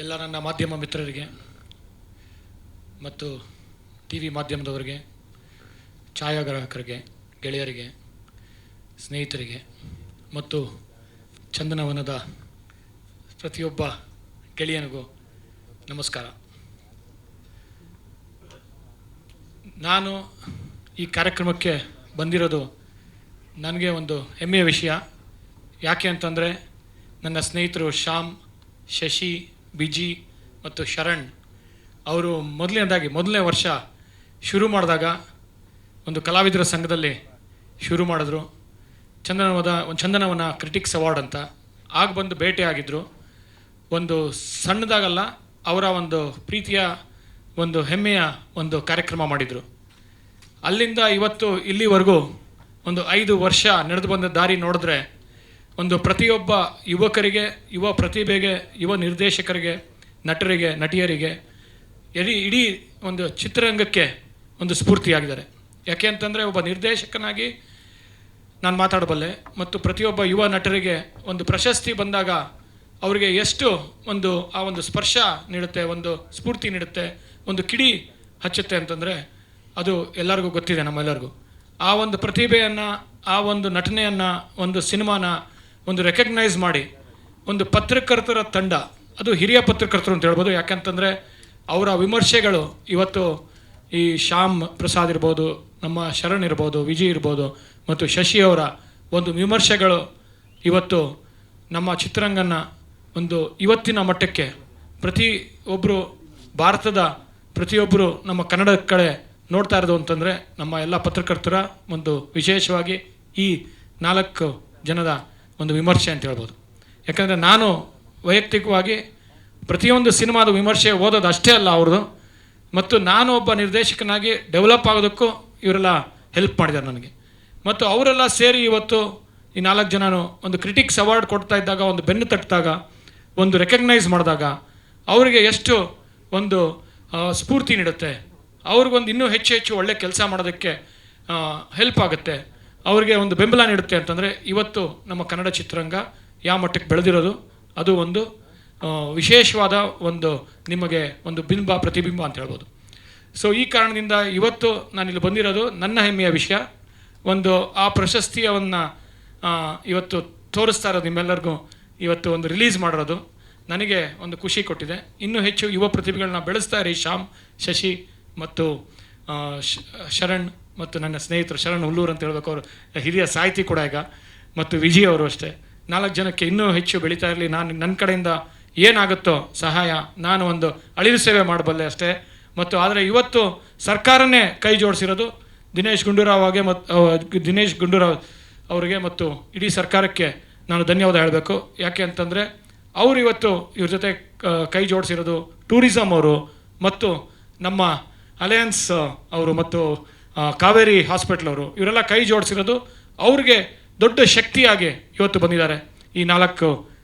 ಎಲ್ಲ ನನ್ನ ಮಾಧ್ಯಮ ಮಿತ್ರರಿಗೆ ಮತ್ತು ಟಿ ವಿ ಮಾಧ್ಯಮದವರಿಗೆ, ಛಾಯಾಗ್ರಾಹಕರಿಗೆ, ಗೆಳೆಯರಿಗೆ, ಸ್ನೇಹಿತರಿಗೆ ಮತ್ತು ಚಂದನವನದ ಪ್ರತಿಯೊಬ್ಬ ಗೆಳೆಯನಿಗೂ ನಮಸ್ಕಾರ. ನಾನು ಈ ಕಾರ್ಯಕ್ರಮಕ್ಕೆ ಬಂದಿರೋದು ನನಗೆ ಒಂದು ಹೆಮ್ಮೆಯ ವಿಷಯ. ಯಾಕೆ ಅಂತಂದರೆ ನನ್ನ ಸ್ನೇಹಿತರು ಶ್ಯಾಮ್, ಶಶಿ, ಬಿಜಿ ಮತ್ತು ಶರಣ್ ಅವರು ಮೊದಲನೇ ವರ್ಷ ಶುರು ಮಾಡಿದಾಗ ಒಂದು ಕಲಾವಿದರ ಸಂಘದಲ್ಲಿ ಶುರು ಮಾಡಿದ್ರು. ಚಂದನವನ ಕ್ರಿಟಿಕ್ಸ್ ಅವಾರ್ಡ್ ಅಂತ ಆಗ ಬಂದು ಭೇಟಿಯಾಗಿದ್ದರು. ಒಂದು ಸಣ್ಣದಾಗಲ್ಲ, ಅವರ ಒಂದು ಪ್ರೀತಿಯ ಒಂದು ಹೆಮ್ಮೆಯ ಒಂದು ಕಾರ್ಯಕ್ರಮ ಮಾಡಿದರು. ಅಲ್ಲಿಂದ ಇವತ್ತು ಇಲ್ಲಿವರೆಗೂ ಒಂದು 5 ವರ್ಷ ನಡೆದು ಬಂದ ದಾರಿ ನೋಡಿದ್ರೆ ಒಂದು ಪ್ರತಿಯೊಬ್ಬ ಯುವಕರಿಗೆ, ಯುವ ಪ್ರತಿಭೆಗೆ, ಯುವ ನಿರ್ದೇಶಕರಿಗೆ, ನಟರಿಗೆ, ನಟಿಯರಿಗೆ, ಇಡೀ ಒಂದು ಚಿತ್ರರಂಗಕ್ಕೆ ಒಂದು ಸ್ಫೂರ್ತಿಯಾಗಿದ್ದಾರೆ. ಯಾಕೆ ಅಂತಂದರೆ ಒಬ್ಬ ನಿರ್ದೇಶಕನಾಗಿ ನಾನು ಮಾತಾಡಬಲ್ಲೆ ಮತ್ತು ಪ್ರತಿಯೊಬ್ಬ ಯುವ ನಟರಿಗೆ ಒಂದು ಪ್ರಶಸ್ತಿ ಬಂದಾಗ ಅವರಿಗೆ ಎಷ್ಟು ಆ ಒಂದು ಸ್ಪರ್ಶ ನೀಡುತ್ತೆ, ಒಂದು ಸ್ಫೂರ್ತಿ ನೀಡುತ್ತೆ, ಒಂದು ಕಿಡಿ ಹಚ್ಚುತ್ತೆ ಅಂತಂದರೆ ಅದು ಎಲ್ಲರಿಗೂ ಗೊತ್ತಿದೆ, ನಮ್ಮೆಲ್ಲರಿಗೂ. ಆ ಒಂದು ಪ್ರತಿಭೆಯನ್ನು, ಆ ಒಂದು ನಟನೆಯನ್ನು, ಒಂದು ಸಿನಿಮಾನ ಒಂದು ರೆಕಗ್ನೈಸ್ ಮಾಡಿ ಒಂದು ಪತ್ರಕರ್ತರ ತಂಡ, ಅದು ಹಿರಿಯ ಪತ್ರಕರ್ತರು ಅಂತ ಹೇಳ್ಬೋದು. ಯಾಕೆಂತಂದರೆ ಅವರ ವಿಮರ್ಶೆಗಳು ಇವತ್ತು ಈ ಶ್ಯಾಮ್ ಪ್ರಸಾದ್ ಇರ್ಬೋದು, ನಮ್ಮ ಶರಣ್ ಇರ್ಬೋದು, ವಿಜಯ್ ಇರ್ಬೋದು ಮತ್ತು ಶಶಿ ಅವರ ಒಂದು ವಿಮರ್ಶೆಗಳು ಇವತ್ತು ನಮ್ಮ ಚಿತ್ರರಂಗನ ಒಂದು ಇವತ್ತಿನ ಮಟ್ಟಕ್ಕೆ ಪ್ರತಿಯೊಬ್ಬರು, ಭಾರತದ ಪ್ರತಿಯೊಬ್ಬರು ನಮ್ಮ ಕನ್ನಡ ಕಡೆ ನೋಡ್ತಾ ಇರೋದು ಅಂತಂದರೆ ನಮ್ಮ ಎಲ್ಲ ಪತ್ರಕರ್ತರ ಒಂದು ವಿಶೇಷವಾಗಿ ಈ 4 ಜನದ ಒಂದು ವಿಮರ್ಶೆ ಅಂತ ಹೇಳ್ಬೋದು. ಯಾಕಂದರೆ ನಾನು ವೈಯಕ್ತಿಕವಾಗಿ ಪ್ರತಿಯೊಂದು ಸಿನಿಮಾದ ವಿಮರ್ಶೆ ಓದೋದು ಅಷ್ಟೇ ಅಲ್ಲ ಅವ್ರದ್ದು, ಮತ್ತು ನಾನು ಒಬ್ಬ ನಿರ್ದೇಶಕನಾಗಿ ಡೆವಲಪ್ ಆಗೋದಕ್ಕೂ ಇವರೆಲ್ಲ ಹೆಲ್ಪ್ ಮಾಡಿದ್ದಾರೆ ನನಗೆ. ಮತ್ತು ಅವರೆಲ್ಲ ಸೇರಿ ಇವತ್ತು ಈ 4 ಜನನು ಒಂದು ಕ್ರಿಟಿಕ್ಸ್ ಅವಾರ್ಡ್ ಕೊಡ್ತಾ ಇದ್ದಾಗ, ಒಂದು ಬೆನ್ನು ತಟ್ಟಿದಾಗ, ಒಂದು ರೆಕಗ್ನೈಸ್ ಮಾಡಿದಾಗ ಅವರಿಗೆ ಎಷ್ಟು ಒಂದು ಸ್ಫೂರ್ತಿ ನೀಡುತ್ತೆ, ಅವ್ರಿಗೊಂದು ಇನ್ನೂ ಹೆಚ್ಚು ಒಳ್ಳೆ ಕೆಲಸ ಮಾಡೋದಕ್ಕೆ ಹೆಲ್ಪ್ ಆಗುತ್ತೆ, ಅವ್ರಿಗೆ ಒಂದು ಬೆಂಬಲ ನೀಡುತ್ತೆ ಅಂತಂದರೆ ಇವತ್ತು ನಮ್ಮ ಕನ್ನಡ ಚಿತ್ರರಂಗ ಯಾವ ಮಟ್ಟಕ್ಕೆ ಬೆಳೆದಿರೋದು ಅದು ಒಂದು ವಿಶೇಷವಾದ ಒಂದು ನಿಮಗೆ ಒಂದು ಪ್ರತಿಬಿಂಬ ಅಂತ ಹೇಳ್ಬೋದು. ಸೊ ಈ ಕಾರಣದಿಂದ ಇವತ್ತು ನಾನಿಲ್ಲಿ ಬಂದಿರೋದು ನನ್ನ ಹೆಮ್ಮೆಯ ವಿಷಯ. ಒಂದು ಆ ಪ್ರಶಸ್ತಿಯನ್ನು ಇವತ್ತು ತೋರಿಸ್ತಾ ಇರೋದು ನಿಮ್ಮೆಲ್ಲರಿಗೂ, ಇವತ್ತು ಒಂದು ರಿಲೀಸ್ ಮಾಡಿರೋದು ನನಗೆ ಒಂದು ಖುಷಿ ಕೊಟ್ಟಿದೆ. ಇನ್ನೂ ಹೆಚ್ಚು ಯುವ ಪ್ರತಿಭೆಗಳನ್ನ ಬೆಳೆಸ್ತಾ ಇರಿ. ಶ್ಯಾಮ್, ಶಶಿ ಮತ್ತು ಶರಣ್ ಮತ್ತು ನನ್ನ ಸ್ನೇಹಿತರು ಶರಣ್ ಹುಲ್ಲೂರು ಅಂತ ಹೇಳ್ಬೇಕು, ಅವರು ಹಿರಿಯ ಸಾಹಿತಿ ಕೂಡ ಈಗ, ಮತ್ತು ವಿಜಯ್ ಅವರು ಅಷ್ಟೇ. 4 ಜನಕ್ಕೆ ಇನ್ನೂ ಹೆಚ್ಚು ಬೆಳೀತಾ ಇರಲಿ. ನಾನು ನನ್ನ ಕಡೆಯಿಂದ ಏನಾಗುತ್ತೋ ಸಹಾಯ, ನಾನು ಒಂದು ಅಳಿಲು ಸೇವೆ ಮಾಡಬಲ್ಲೆ ಅಷ್ಟೇ. ಮತ್ತು ಆದರೆ ಇವತ್ತು ಸರ್ಕಾರನೇ ಕೈ ಜೋಡಿಸಿರೋದು ದಿನೇಶ್ ಗುಂಡೂರಾವ್ ಅವರಿಗೆ ಮತ್ತು ಇಡೀ ಸರ್ಕಾರಕ್ಕೆ ನಾನು ಧನ್ಯವಾದ ಹೇಳಬೇಕು. ಯಾಕೆ ಅಂತಂದರೆ ಅವರು ಇವತ್ತು ಇವ್ರ ಜೊತೆ ಕೈ ಜೋಡಿಸಿರೋದು ಟೂರಿಸಂ ಅವರು ಮತ್ತು ನಮ್ಮ ಅಲಯನ್ಸ್ ಅವರು ಮತ್ತು ಕಾವೇರಿ ಹಾಸ್ಪಿಟ್ಲ್ ಅವರು, ಇವರೆಲ್ಲ ಕೈ ಜೋಡಿಸಿರೋದು ಅವ್ರಿಗೆ ದೊಡ್ಡ ಶಕ್ತಿಯಾಗಿ ಇವತ್ತು ಬಂದಿದ್ದಾರೆ. ಈ 4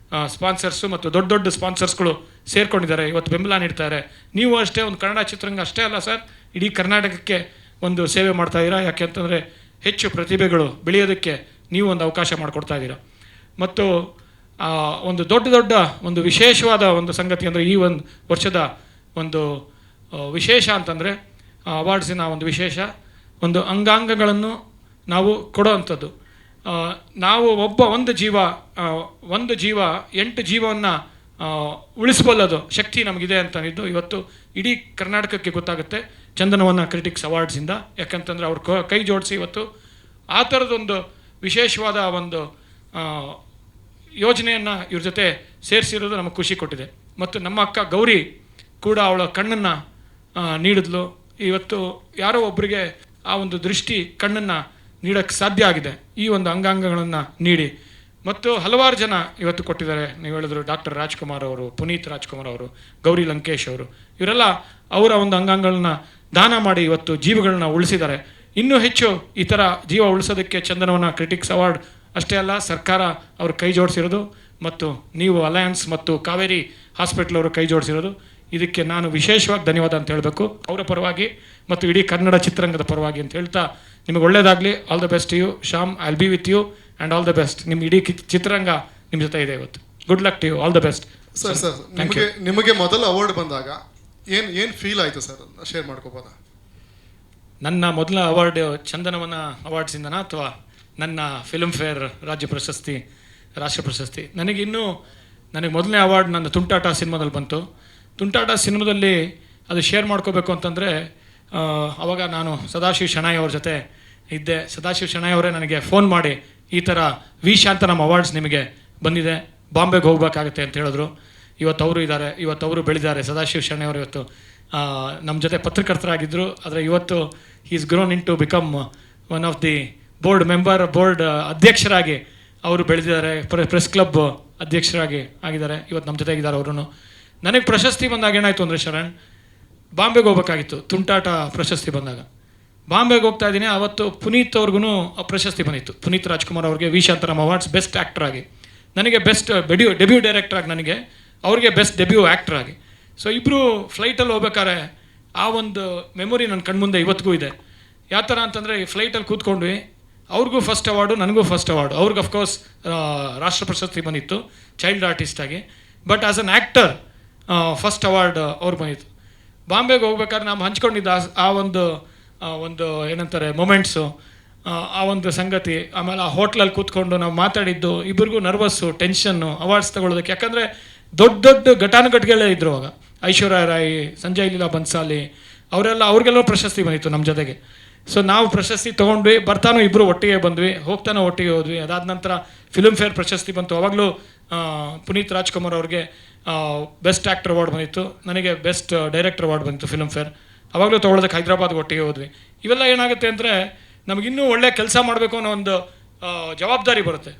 ಸ್ಪಾನ್ಸರ್ಸು ಮತ್ತು ದೊಡ್ಡ ಸ್ಪಾನ್ಸರ್ಸ್ಗಳು ಸೇರ್ಕೊಂಡಿದ್ದಾರೆ, ಇವತ್ತು ಬೆಂಬಲ ನೀಡ್ತಾರೆ. ನೀವು ಅಷ್ಟೇ ಒಂದು ಕನ್ನಡ ಚಿತ್ರರಂಗ ಅಷ್ಟೇ ಅಲ್ಲ ಸರ್, ಇಡೀ ಕರ್ನಾಟಕಕ್ಕೆ ಒಂದು ಸೇವೆ ಮಾಡ್ತಾ ಇದ್ದೀರಾ. ಯಾಕೆ ಅಂತಂದರೆ ಹೆಚ್ಚು ಪ್ರತಿಭೆಗಳು ಬೆಳೆಯೋದಕ್ಕೆ ನೀವು ಒಂದು ಅವಕಾಶ ಮಾಡಿಕೊಡ್ತಾ ಇದ್ದೀರಾ. ಮತ್ತು ಒಂದು ದೊಡ್ಡ ಒಂದು ವಿಶೇಷವಾದ ಒಂದು ಸಂಗತಿ ಅಂದರೆ ಈ ಒಂದು ವರ್ಷದ ಒಂದು ವಿಶೇಷ ಅಂತಂದರೆ ಅವಾರ್ಡ್ಸಿನ ಒಂದು ವಿಶೇಷ ಒಂದು ಅಂಗಾಂಗಗಳನ್ನು ನಾವು ಕೊಡೋ ಅಂಥದ್ದು. ನಾವು ಒಂದು ಜೀವ 8 ಜೀವವನ್ನು ಉಳಿಸಬಲ್ಲದು ಶಕ್ತಿ ನಮಗಿದೆ ಅಂತಂದಿದ್ದು ಇವತ್ತು ಇಡೀ ಕರ್ನಾಟಕಕ್ಕೆ ಗೊತ್ತಾಗುತ್ತೆ ಚಂದನವನ ಕ್ರಿಟಿಕ್ಸ್ ಅವಾರ್ಡ್ಸಿಂದ. ಯಾಕಂತಂದರೆ ಅವ್ರು ಕೈ ಜೋಡಿಸಿ ಇವತ್ತು ಆ ಥರದೊಂದು ವಿಶೇಷವಾದ ಒಂದು ಯೋಜನೆಯನ್ನು ಇವ್ರ ಜೊತೆ ಸೇರಿಸಿರೋದು ನಮಗೆ ಖುಷಿ ಕೊಟ್ಟಿದೆ. ಮತ್ತು ನಮ್ಮ ಅಕ್ಕ ಗೌರಿ ಕೂಡ ಅವಳ ಕಣ್ಣನ್ನು ನೀಡಿದ್ಲು. ಇವತ್ತು ಯಾರೋ ಒಬ್ಬರಿಗೆ ಆ ಒಂದು ದೃಷ್ಟಿ ಕಣ್ಣನ್ನು ನೀಡೋಕ್ಕೆ ಸಾಧ್ಯ ಆಗಿದೆ ಈ ಒಂದು ಅಂಗಾಂಗಗಳನ್ನು ನೀಡಿ. ಮತ್ತು ಹಲವಾರು ಜನ ಇವತ್ತು ಕೊಟ್ಟಿದ್ದಾರೆ. ನೀವು ಹೇಳಿದ್ರು ಡಾಕ್ಟರ್ ರಾಜ್ಕುಮಾರ್ ಅವರು, ಪುನೀತ್ ರಾಜ್ಕುಮಾರ್ ಅವರು, ಗೌರಿ ಲಂಕೇಶ್ ಅವರು, ಇವರೆಲ್ಲ ಅವರ ಒಂದು ಅಂಗಾಂಗಗಳನ್ನ ದಾನ ಮಾಡಿ ಇವತ್ತು ಜೀವಗಳನ್ನ ಉಳಿಸಿದ್ದಾರೆ. ಇನ್ನೂ ಹೆಚ್ಚು ಈ ಥರ ಜೀವ ಉಳಿಸೋದಕ್ಕೆ ಚಂದನವನ ಕ್ರಿಟಿಕ್ಸ್ ಅವಾರ್ಡ್ ಅಷ್ಟೇ ಅಲ್ಲ, ಸರ್ಕಾರ ಅವರು ಕೈ ಜೋಡಿಸಿರೋದು ಮತ್ತು ನೀವು ಅಲಯನ್ಸ್ ಮತ್ತು ಕಾವೇರಿ ಹಾಸ್ಪಿಟ್ಲ್ ಅವರು ಕೈ ಜೋಡಿಸಿರೋದು, ಇದಕ್ಕೆ ನಾನು ವಿಶೇಷವಾಗಿ ಧನ್ಯವಾದ ಅಂತ ಹೇಳಬೇಕು ಅವರ ಪರವಾಗಿ ಮತ್ತು ಇಡೀ ಕನ್ನಡ ಚಿತ್ರರಂಗದ ಪರವಾಗಿ ಅಂತ ಹೇಳ್ತಾ ನಿಮಗೆ ಒಳ್ಳೆಯದಾಗಲಿ. All the best you Shyam, I will be with you and all the best. ನಿಮ್ಮ ಇಡೀ ಚಿತ್ರರಂಗ ನಿಮ್ಮ ಜೊತೆ ಇದೆ ಇವತ್ತು. Good luck to you, all the best. Sir ನಿಮಗೆ ಮೊದಲ ಅವಾರ್ಡ್ ಬಂದಾಗ ಏನು ಫೀಲ್ ಆಯಿತು ಸರ್, ಶೇರ್ ಮಾಡ್ಕೋಬೋದಾ? ನನ್ನ ಮೊದಲ ಅವಾರ್ಡ್ ಚಂದನವನ ಅವಾರ್ಡ್ಸಿಂದನ ಅಥವಾ ನನ್ನ ಫಿಲ್ಮ್ ಫೇರ್ ರಾಜ್ಯ ಪ್ರಶಸ್ತಿ, ರಾಷ್ಟ್ರ ಪ್ರಶಸ್ತಿ? ನನಗೆ ಮೊದಲನೇ ಅವಾರ್ಡ್ ನನ್ನ ತುಂಟಾಟ ಸಿನಿಮಾದಲ್ಲಿ ಬಂತು. ತುಂಟಾಟ ಸಿನಿಮಾದಲ್ಲಿ ಅದು ಶೇರ್ ಮಾಡ್ಕೋಬೇಕು ಅಂತಂದರೆ ಆವಾಗ ನಾನು ಸದಾಶಿವ ಶೆಣೈ ಅವ್ರ ಜೊತೆ ಇದ್ದೆ. ಸದಾಶಿವ ಶೆಣೈ ಅವರೇ ನನಗೆ ಫೋನ್ ಮಾಡಿ ಈ ಥರ ವಿ ಶಾಂತನಮ್ ಅವಾರ್ಡ್ಸ್ ನಿಮಗೆ ಬಂದಿದೆ, ಬಾಂಬೆಗೆ ಹೋಗಬೇಕಾಗುತ್ತೆ ಅಂತ ಹೇಳಿದ್ರು. ಇವತ್ತು ಅವರು ಇದ್ದಾರೆ, ಇವತ್ತು ಅವರು ಬೆಳೆದಿದ್ದಾರೆ. ಸದಾಶಿವ ಶೆಣೈ ಅವರು ಇವತ್ತು ನಮ್ಮ ಜೊತೆ ಪತ್ರಕರ್ತರಾಗಿದ್ದರು. ಆದರೆ ಇವತ್ತು he is grown into become one of the board ಅಧ್ಯಕ್ಷರಾಗಿ ಅವರು ಬೆಳೆದಿದ್ದಾರೆ. ಪ್ರೆಸ್ ಕ್ಲಬ್ ಅಧ್ಯಕ್ಷರಾಗಿ ಆಗಿದ್ದಾರೆ. ಇವತ್ತು ನಮ್ಮ ಜೊತೆಗಿದ್ದಾರೆ ಅವರು. ನನಗೆ ಪ್ರಶಸ್ತಿ ಬಂದಾಗ ಏನಾಯಿತು ಅಂದರೆ ಶರಣ್, ಬಾಂಬೆಗೆ ಹೋಗ್ಬೇಕಾಗಿತ್ತು. ತುಂಟಾಟ ಪ್ರಶಸ್ತಿ ಬಂದಾಗ ಬಾಂಬೆಗೆ ಹೋಗ್ತಾ ಇದ್ದೀನಿ. ಆವತ್ತು ಪುನೀತ್ ಅವ್ರಿಗೂ ಪ್ರಶಸ್ತಿ ಬಂದಿತ್ತು. ಪುನೀತ್ ರಾಜ್ಕುಮಾರ್ ಅವ್ರಿಗೆ ವಿ ಶಾಂತನಮ್ ಅವಾರ್ಡ್ಸ್ ಬೆಸ್ಟ್ ಆ್ಯಕ್ಟರ್ ಆಗಿ, ನನಗೆ ಬೆಸ್ಟ್ ಡೆಬ್ಯೂ ಡೈರೆಕ್ಟರ್ ಆಗಿ, ನನಗೆ ಅವ್ರಿಗೆ ಬೆಸ್ಟ್ ಡೆಬ್ಯೂ ಆ್ಯಕ್ಟರ್ ಆಗಿ. ಸೊ ಇಬ್ಬರು ಫ್ಲೈಟಲ್ಲಿ ಹೋಗ್ಬೇಕಾದ್ರೆ ಆ ಒಂದು ಮೆಮೊರಿ ನನ್ನ ಕಣ್ಮುಂದೆ ಇವತ್ತಿಗೂ ಇದೆ. ಯಾವ ಥರ ಅಂತಂದರೆ ಈ ಫ್ಲೈಟಲ್ಲಿ ಕೂತ್ಕೊಂಡ್ವಿ, ಅವ್ರಿಗೂ ಫಸ್ಟ್ ಅವಾರ್ಡು, ನನಗೂ ಫಸ್ಟ್ ಅವಾರ್ಡು. ಅವ್ರಿಗೆ ಅಫ್ಕೋರ್ಸ್ ರಾಷ್ಟ್ರ ಪ್ರಶಸ್ತಿ ಬಂದಿತ್ತು ಚೈಲ್ಡ್ ಆರ್ಟಿಸ್ಟ್ ಆಗಿ, but as an actor first award ಅವ್ರಿಗೆ ಬಂದಿತ್ತು. ಬಾಂಬೆಗೆ ಹೋಗ್ಬೇಕಾದ್ರೆ ನಾವು ಹಂಚ್ಕೊಂಡಿದ್ದ ಆ ಒಂದು ಏನಂತಾರೆ ಮೊಮೆಂಟ್ಸು, ಆ ಒಂದು ಸಂಗತಿ. ಆಮೇಲೆ ಆ ಹೋಟ್ಲಲ್ಲಿ ಕೂತ್ಕೊಂಡು ನಾವು ಮಾತಾಡಿದ್ದು, ಇಬ್ಬರಿಗೂ ನರ್ವಸ್ಸು, ಟೆನ್ಷನ್ನು ಅವಾರ್ಡ್ಸ್ ತೊಗೊಳೋದಕ್ಕೆ. ಯಾಕಂದರೆ ದೊಡ್ಡ ಘಟಾನುಘಟಿಗಳೇ ಇದ್ದರು ಅವಾಗ. ಐಶ್ವರ್ಯ ರಾಯ್, ಸಂಜಯ್ ಲೀಲಾ ಬನ್ಸಾಲಿ ಅವ್ರಿಗೆಲ್ಲರೂ ಪ್ರಶಸ್ತಿ ಬಂದಿತ್ತು ನಮ್ಮ ಜೊತೆಗೆ. ಸೊ ನಾವು ಪ್ರಶಸ್ತಿ ತೊಗೊಂಡ್ವಿ, ಬರ್ತಾನೋ ಇಬ್ಬರು ಒಟ್ಟಿಗೆ ಬಂದ್ವಿ, ಹೋಗ್ತಾನೋ ಒಟ್ಟಿಗೆ ಹೋದ್ವಿ. ಅದಾದ ನಂತರ ಫಿಲ್ಮ್ ಫೇರ್ ಪ್ರಶಸ್ತಿ ಬಂತು. ಅವಾಗಲೂ ಪುನೀತ್ ರಾಜ್ಕುಮಾರ್ ಅವ್ರಿಗೆ ಬೆಸ್ಟ್ ಆ್ಯಕ್ಟರ್ ಅವಾರ್ಡ್ ಬಂದಿತ್ತು, ನನಗೆ ಬೆಸ್ಟ್ ಡೈರೆಕ್ಟರ್ ಅವಾರ್ಡ್ ಬಂದಿತ್ತು ಫಿಲ್ಮ್ ಫೇರ್. ಅವಾಗಲೂ ತೊಗೊಳೋದಕ್ಕೆ ಹೈದರಾಬಾದ್ಗೆ ಒಟ್ಟಿಗೆ ಹೋದ್ವಿ. ಇವೆಲ್ಲ ಏನಾಗುತ್ತೆ ಅಂದರೆ ನಮಗಿನ್ನೂ ಒಳ್ಳೆ ಕೆಲಸ ಮಾಡಬೇಕು ಅನ್ನೋ ಒಂದು ಜವಾಬ್ದಾರಿ ಬರುತ್ತೆ.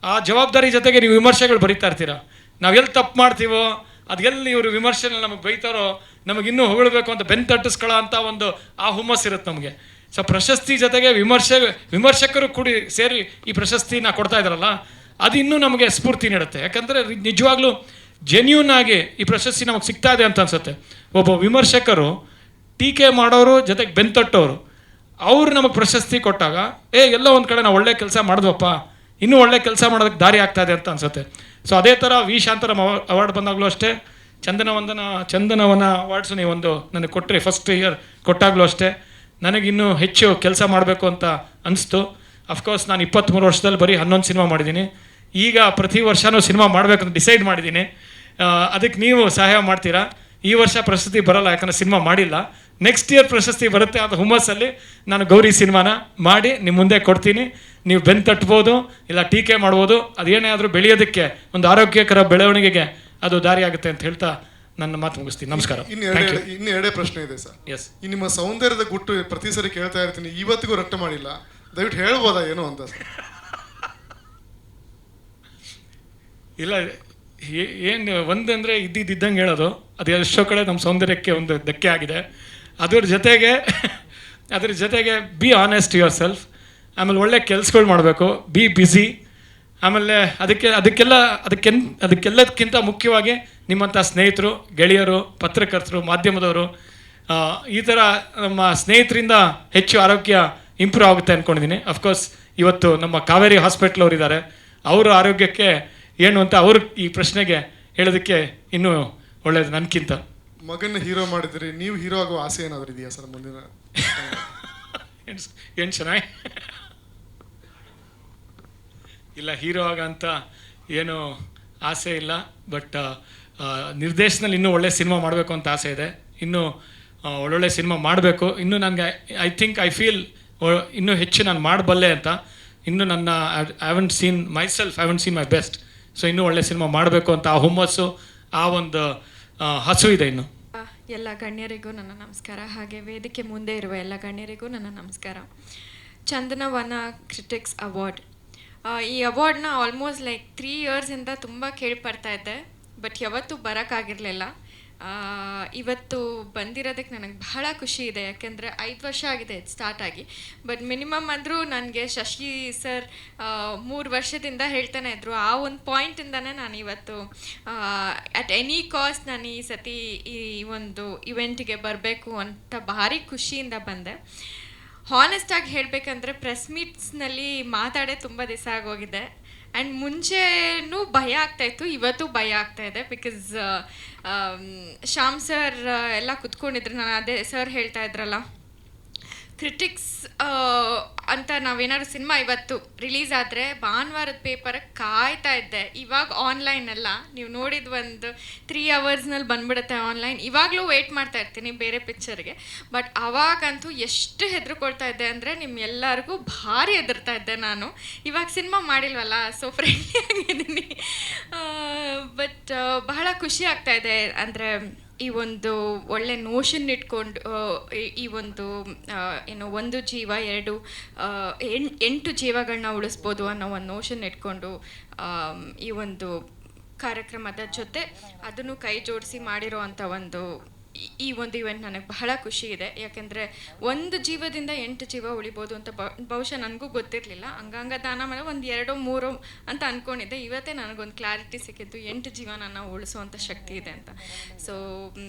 ಆ ಜವಾಬ್ದಾರಿ ಜೊತೆಗೆ ನೀವು ವಿಮರ್ಶೆಗಳು ಬರೀತಾ ಇರ್ತೀರ. ನಾವು ಎಲ್ಲಿ ತಪ್ಪು ಮಾಡ್ತೀವೋ, ಅದೆಲ್ಲಿ ಇವರು ವಿಮರ್ಶೆನ ನಮಗೆ ಬೈತಾರೋ, ನಮಗಿನ್ನೂ ಹೊಗಳಬೇಕು ಅಂತ ಬೆನ್ನು ತಟ್ಟಿಸ್ಕೊಳ್ಳೋ ಅಂತ ಒಂದು ಆ ಹುಮ್ಮಸ್ ಇರುತ್ತೆ ನಮಗೆ. ಸೊ ಪ್ರಶಸ್ತಿ ಜೊತೆಗೆ ವಿಮರ್ಶಕರು ಕೂಡಿ ಸೇರಿ ಈ ಪ್ರಶಸ್ತಿನ ಕೊಡ್ತಾ ಇದ್ದಾರಲ್ಲ, ಅದು ಇನ್ನೂ ನಮಗೆ ಸ್ಫೂರ್ತಿ ನೀಡುತ್ತೆ. ಯಾಕಂದರೆ ನಿಜವಾಗ್ಲೂ ಜೆನ್ಯೂನ್ ಆಗಿ ಈ ಪ್ರಶಸ್ತಿ ನಮಗೆ ಸಿಗ್ತಾ ಇದೆ ಅಂತ ಅನ್ಸುತ್ತೆ. ಒಬ್ಬ ವಿಮರ್ಶಕರು ಟೀಕೆ ಮಾಡೋರು ಜೊತೆಗೆ ಬೆನ್ನು ತಟ್ಟೋರು, ಅವರು ನಮಗೆ ಪ್ರಶಸ್ತಿ ಕೊಟ್ಟಾಗ ಎಲ್ಲೋ ಒಂದು ಕಡೆ ನಾವು ಒಳ್ಳೆ ಕೆಲಸ ಮಾಡಿದ್ವಪ್ಪ, ಇನ್ನೂ ಒಳ್ಳೆ ಕೆಲಸ ಮಾಡೋದಕ್ಕೆ ದಾರಿ ಆಗ್ತಾ ಇದೆ ಅಂತ ಅನ್ಸುತ್ತೆ. ಸೊ ಅದೇ ಥರ ವಿ ಶಾಂತನಮ್ ಅವಾರ್ಡ್ ಬಂದಾಗಲೂ ಅಷ್ಟೇ, ಚಂದನವನ ಅವಾರ್ಡ್ಸು ನೀವೊಂದು ನನಗೆ ಕೊಟ್ಟರೆ ಫಸ್ಟ್ ಇಯರ್ ಕೊಟ್ಟಾಗಲೂ ಅಷ್ಟೇ ನನಗಿನ್ನೂ ಹೆಚ್ಚು ಕೆಲಸ ಮಾಡಬೇಕು ಅಂತ ಅನಿಸ್ತು. ಅಫ್ಕೋರ್ಸ್ ನಾನು 23 ವರ್ಷದಲ್ಲಿ ಬರೀ 11 ಸಿನಿಮಾ ಮಾಡಿದ್ದೀನಿ. ಈಗ ಪ್ರತಿ ವರ್ಷವೂ ಸಿನಿಮಾ ಮಾಡಬೇಕಂತ ಡಿಸೈಡ್ ಮಾಡಿದ್ದೀನಿ. ಅದಕ್ಕೆ ನೀವು ಸಹಾಯ ಮಾಡ್ತೀರಾ. ಈ ವರ್ಷ ಪ್ರಶಸ್ತಿ ಬರೋಲ್ಲ, ಯಾಕಂದರೆ ಸಿನಿಮಾ ಮಾಡಿಲ್ಲ. ನೆಕ್ಸ್ಟ್ ಇಯರ್ ಪ್ರಶಸ್ತಿ ಬರುತ್ತೆ ಅಂತ ಹುಮ್ಮಸ್ಸಲ್ಲಿ ನಾನು ಗೌರಿ ಸಿನಿಮಾನ ಮಾಡಿ ನಿಮ್ಮ ಮುಂದೆ ಕೊಡ್ತೀನಿ. ನೀವು ಬೆನ್ನು ತಟ್ಬೋದು, ಇಲ್ಲ ಟೀಕೆ ಮಾಡ್ಬೋದು. ಅದೇನೇ ಆದರೂ ಬೆಳೆಯೋದಕ್ಕೆ, ಒಂದು ಆರೋಗ್ಯಕರ ಬೆಳವಣಿಗೆಗೆ ಅದು ದಾರಿ ಆಗುತ್ತೆ ಅಂತ ಹೇಳ್ತಾ ನನ್ನ ಮಾತು ಮುಗಿಸ್ತೀನಿ. ನಮಸ್ಕಾರ. ಇನ್ನು ಎರಡೇ ಪ್ರಶ್ನೆ ಇದೆ ಸರ್. ಎಸ್. ಈ ನಿಮ್ಮ ಸೌಂದರ್ಯದ ಗುಟ್ಟು ಪ್ರತಿ ಸರಿ ಕೇಳ್ತಾ ಇರ್ತೀನಿ, ಇವತ್ತಿಗೂ ರಟ್ಟ ಮಾಡಿಲ್ಲ. ದಯವಿಟ್ಟು ಹೇಳ್ಬೋದಾ ಏನು ಅಂತ? ಇಲ್ಲ, ಏನು ಒಂದಂದರೆ ಇದ್ದಂಗೆ ಹೇಳೋದು, ಅದು ಎಷ್ಟೋ ಕಡೆ ನಮ್ಮ ಸೌಂದರ್ಯಕ್ಕೆ ಒಂದು ಧಕ್ಕೆ ಆಗಿದೆ. ಅದ್ರ ಜೊತೆಗೆ ಬಿ ಆನೆಸ್ಟ್ ಯುವರ್ ಸೆಲ್ಫ್. ಆಮೇಲೆ ಒಳ್ಳೆ ಕೆಲಸಗಳು ಮಾಡಬೇಕು, ಬಿ ಬ್ಯುಸಿ. ಆಮೇಲೆ ಅದಕ್ಕೆಲ್ಲದಕ್ಕಿಂತ ಮುಖ್ಯವಾಗಿ ನಿಮ್ಮಂಥ ಸ್ನೇಹಿತರು, ಗೆಳೆಯರು, ಪತ್ರಕರ್ತರು, ಮಾಧ್ಯಮದವರು, ಈ ಥರ ನಮ್ಮ ಸ್ನೇಹಿತರಿಂದ ಹೆಚ್ಚು ಆರೋಗ್ಯ ಇಂಪ್ರೂವ್ ಆಗುತ್ತೆ ಅಂದ್ಕೊಂಡಿದ್ದೀನಿ. ಅಫ್ಕೋರ್ಸ್ ಇವತ್ತು ನಮ್ಮ ಕಾವೇರಿ ಹಾಸ್ಪಿಟ್ಲ್ ಅವರು ಇದ್ದಾರೆ, ಅವರ ಆರೋಗ್ಯಕ್ಕೆ ಏನು ಅಂತ ಅವರು ಈ ಪ್ರಶ್ನೆಗೆ ಹೇಳೋದಕ್ಕೆ ಇನ್ನೂ ಒಳ್ಳೇದು ನನಗಿಂತ. ಮಗನ ಹೀರೋ ಮಾಡಿದ್ರಿ, ನೀವು ಹೀರೋ ಆಗೋ ಆಸೆ ಏನಾದರೂ ಇದೆಯಾ ಸರ್ ಮುಂದಿನ? ಏನು ಚೆನ್ನಾಗಿ ಇಲ್ಲ, ಹೀರೋ ಆಗಂತ ಏನು ಆಸೆ ಇಲ್ಲ. ಬಟ್ ನಿರ್ದೇಶನದಲ್ಲಿ ಇನ್ನೂ ಒಳ್ಳೆ ಸಿನಿಮಾ ಮಾಡಬೇಕು ಅಂತ ಆಸೆ ಇದೆ. ಇನ್ನೂ ಒಳ್ಳೊಳ್ಳೆ ಸಿನಿಮಾ ಮಾಡಬೇಕು. ಇನ್ನೂ ನನಗೆ ಐ ಫೀಲ್ ಇನ್ನೂ ಹೆಚ್ಚು ನಾನು ಮಾಡಬಲ್ಲೆ ಅಂತ. ಇನ್ನೂ ನನ್ನ I haven't scene my best. So ಇನ್ನೂ ಒಳ್ಳೆ ಸಿನಿಮಾ ಮಾಡಬೇಕು ಅಂತ ಆ ಹುಮ್ಮಸ್ಸು, ಆ ಒಂದು ಹಸು ಇದೆ. ಇನ್ನು ಎಲ್ಲ ಗಣ್ಯರಿಗೂ ನನ್ನ ನಮಸ್ಕಾರ. ಹಾಗೆ ವೇದಿಕೆ ಮುಂದೆ ಇರುವ ಎಲ್ಲ ಗಣ್ಯರಿಗೂ ನನ್ನ ನಮಸ್ಕಾರ. ಚಂದನವನ ಕ್ರಿಟಿಕ್ಸ್ ಅವಾರ್ಡ್, ಈ ಅವಾರ್ಡ್ನ ಆಲ್ಮೋಸ್ಟ್ ಲೈಕ್ 3 ಇಯರ್ಸಿಂದ ತುಂಬ ಕೇಳ್ಪಡ್ತಾ ಇದ್ದೆ, ಬಟ್ ಯಾವತ್ತೂ ಬರೋಕ್ಕಾಗಿರಲಿಲ್ಲ. ಇವತ್ತು ಬಂದಿರೋದಕ್ಕೆ ನನಗೆ ಬಹಳ ಖುಷಿ ಇದೆ. ಯಾಕೆಂದರೆ 5 ವರ್ಷ ಆಗಿದೆ ಸ್ಟಾರ್ಟ್ ಆಗಿ. ಬಟ್ ಮಿನಿಮಮ್ ಅಂದರೂ ನನಗೆ ಶಶಿ ಸರ್ 3 ವರ್ಷದಿಂದ ಹೇಳ್ತಾನೆ ಇದ್ದರು. ಆ ಒಂದು ಪಾಯಿಂಟಿಂದನೇ ನಾನು ಇವತ್ತು ಅಟ್ ಎನಿ ಕಾಸ್ಟ್ ನಾನು ಈ ಸತಿ ಈ ಒಂದು ಇವೆಂಟಿಗೆ ಬರಬೇಕು ಅಂತ ಭಾರಿ ಖುಷಿಯಿಂದ ಬಂದೆ. ಹಾನೆಸ್ಟಾಗಿ ಹೇಳಬೇಕಂದ್ರೆ ಪ್ರೆಸ್ ಮೀಟ್ಸ್ನಲ್ಲಿ ಮಾತಾಡೇ ತುಂಬ ದಿವಸ ಆಗೋಗಿದೆ. ಆ್ಯಂಡ್ ಮುಂಚೆನೂ ಭಯ ಆಗ್ತಾಯಿತ್ತು, ಇವತ್ತು ಭಯ ಆಗ್ತಾ ಇದೆ. ಬಿಕಾಸ್ ಶ್ಯಾಮ್ ಸರ್ ಎಲ್ಲ ಕುತ್ಕೊಂಡಿದ್ರು. ನಾನು ಅದೇ ಸರ್ ಹೇಳ್ತಾ ಇದ್ರಲ್ಲ, ಕ್ರಿಟಿಕ್ಸ್ ಅಂತ ನಾವೇನಾದ್ರು ಸಿನಿಮಾ ಇವತ್ತು ರಿಲೀಸ್ ಆದರೆ ಭಾನುವಾರದ ಪೇಪರ್ ಕಾಯ್ತಾ ಇದ್ದೆ. ಇವಾಗ ಆನ್ಲೈನ್ ಅಲ್ಲ, ನೀವು ನೋಡಿದ ಒಂದು 3 hours ಬಂದ್ಬಿಡುತ್ತೆ ಆನ್ಲೈನ್. ಇವಾಗಲೂ ವೆಯ್ಟ್ ಮಾಡ್ತಾ ಇರ್ತೀನಿ ಬೇರೆ ಪಿಕ್ಚರ್ಗೆ. ಬಟ್ ಅವಾಗಂತೂ ಎಷ್ಟು ಹೆದರ್ಕೊಳ್ತಾ ಇದ್ದೆ ಅಂದರೆ ನಿಮ್ಮೆಲ್ಲರಿಗೂ ಭಾರಿ ಹೆದರ್ತಾ ಇದ್ದೆ ನಾನು. ಇವಾಗ ಸಿನಿಮಾ ಮಾಡಿಲ್ವಲ್ಲ, ಸೊ ಫ್ರೆಂಡ್ಲಿ ಆಗಿದ್ದೀನಿ. ಬಟ್ ಬಹಳ ಖುಷಿ ಆಗ್ತಾ ಇದೆ. ಅಂದರೆ ಈ ಒಂದು ಒಳ್ಳೆ ನೋಷನ್ ಇಟ್ಕೊಂಡು ಈ ಒಂದು ಏನು ಒಂದು ಜೀವ 8 ಜೀವಗಳನ್ನ ಉಳಿಸ್ಬೋದು ಅನ್ನೋ ಒಂದು ನೋಷನ್ ಇಟ್ಕೊಂಡು ಈ ಒಂದು ಕಾರ್ಯಕ್ರಮದ ಜೊತೆ ಅದನ್ನು ಕೈ ಜೋಡಿಸಿ ಮಾಡಿರೋ ಅಂಥ ಈ ಒಂದು ಇವೆಂಟ್ ನನಗೆ ಬಹಳ ಖುಷಿ ಇದೆ. ಯಾಕೆಂದರೆ 1 ಜೀವದಿಂದ 8 ಜೀವ ಉಳಿಬೋದು ಅಂತ ಬಹುಶಃ ನನಗೂ ಗೊತ್ತಿರಲಿಲ್ಲ. ಅಂಗಾಂಗ ದಾನ ಮೇಲೆ 1, 2, 3 ಅಂತ ಅಂದ್ಕೊಂಡಿದ್ದೆ. ಇವತ್ತೇ ನನಗೊಂದು ಕ್ಲಾರಿಟಿ ಸಿಕ್ಕಿದ್ದು 8 ಜೀವನ ಉಳಿಸುವಂಥ ಶಕ್ತಿ ಇದೆ ಅಂತ. ಸೊ